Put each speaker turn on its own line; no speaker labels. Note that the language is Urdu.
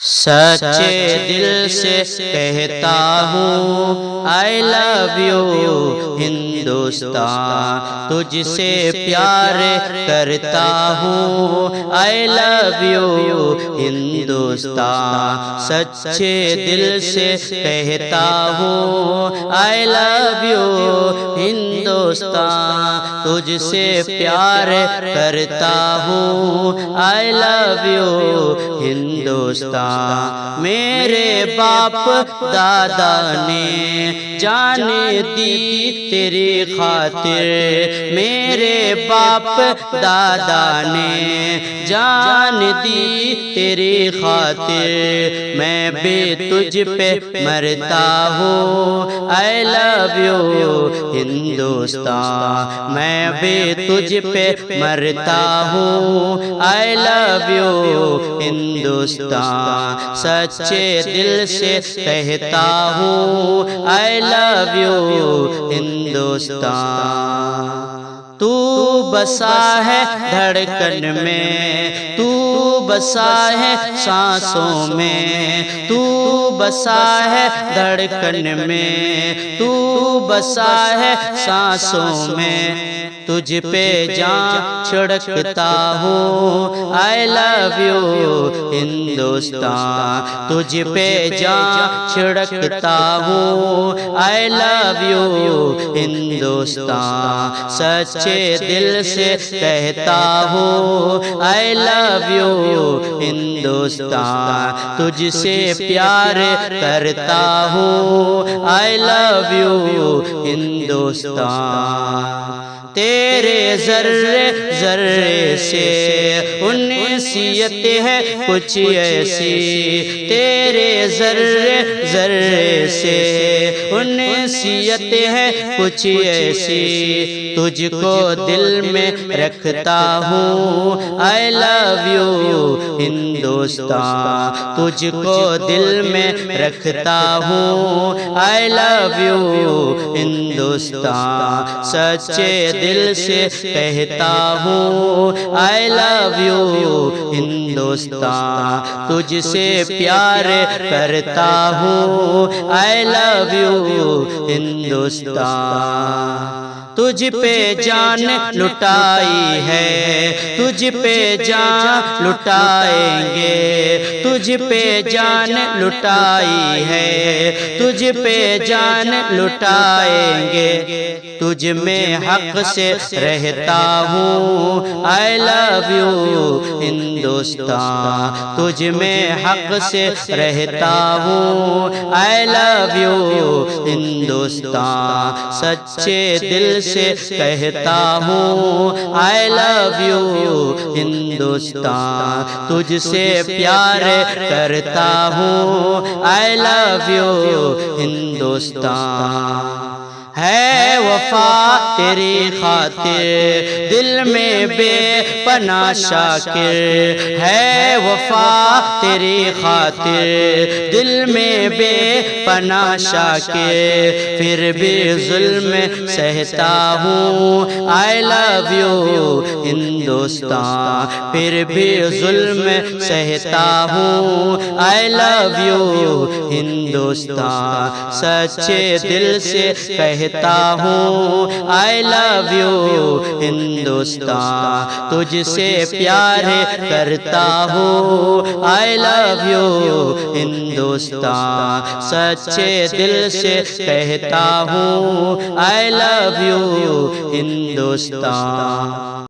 سچے دل سے کہتا ہوں آئی لو یو ہندوستان، تجھ سے پیار کرتا ہوں آئی لو یو ہندوستان، سچے دل سے کہتا ہوں آئی لو یو ہندوستان، تجھ سے پیار کرتا ہوں آئی لو یو ہندوستان۔ میرے باپ دادا نے جان دی تیری خاطر، میرے باپ دادا نے جان دی تیری خاطر، میں بھی تجھ پہ مرتا ہوں آئی لو یو ہندوستان، میں بھی تجھ پہ مرتا ہوں آئی لو یو ہندوستان، سچے دل سے کہتا ہوں آئی لو یو ہندوستان۔ تو بسا ہے دھڑکن میں، تو بسا ہے سانسوں میں، تو بسا ہے دھڑکن میں، تو بسا ہے سانسوں میں، تجھ پہ جان چھڑکتا ہوں آئی لو یو ہندوستان، تجھ پہ جان چھڑکتا ہوں آئی لو یو ہندوستان، سچے دل سے کہتا ہوں آئی لو یو ہندوستان، تجھ سے پیار کرتا ہوں آئی لو یو ہندوستان۔ تیرے ذرے ذرے سے انسیت ہے کچھ ایسی، تیرے ذرے ذرے سے انسیت ہے کچھ ایسی، تجھ کو دل میں رکھتا ہوں آئی لو یو ہندوستان، تجھ کو دل میں رکھتا ہوں آئی لو یو ہندوستان، سچے دل سے کہتا ہوں آئی لو یو ہندوستان، تجھ سے پیار کرتا ہوں آئی لو یو ہندوستان۔ تجھ پہ جان لٹائی ہے، تجھ پہ جان لٹائیں گے، تجھ پہ جان لٹائی ہے، تجھ پہ جان لٹائیں گے، تجھ میں حق سے رہتا ہوں آئی لو یو ہندوستان، تجھ میں حق سے رہتا ہوں آئی لو یو ہندوستان، سچے دل سے کہتا ہوں آئی لو یو ہندوستان، تجھ سے پیار کرتا ہوں آئی لو یو ہندوستان۔ ہے وفا تیری خاطر دل میں بے پناہ شاکر، ہے وفا تیری خاطر دل میں بے پناہ شاکر، پھر بھی ظلم سہتا ہوں آئی لو یو ہندوستان، پھر بھی ظلم سہتا ہوں آئی لو یو ہندوستان، سچے دل سے کہتا ہوں آئی لو یو ہندوستان، تجھ سے پیار کرتا ہوں آئی لو یو ہندوستان، سچے دل سے کہتا ہوں آئی لو یو ہندوستان۔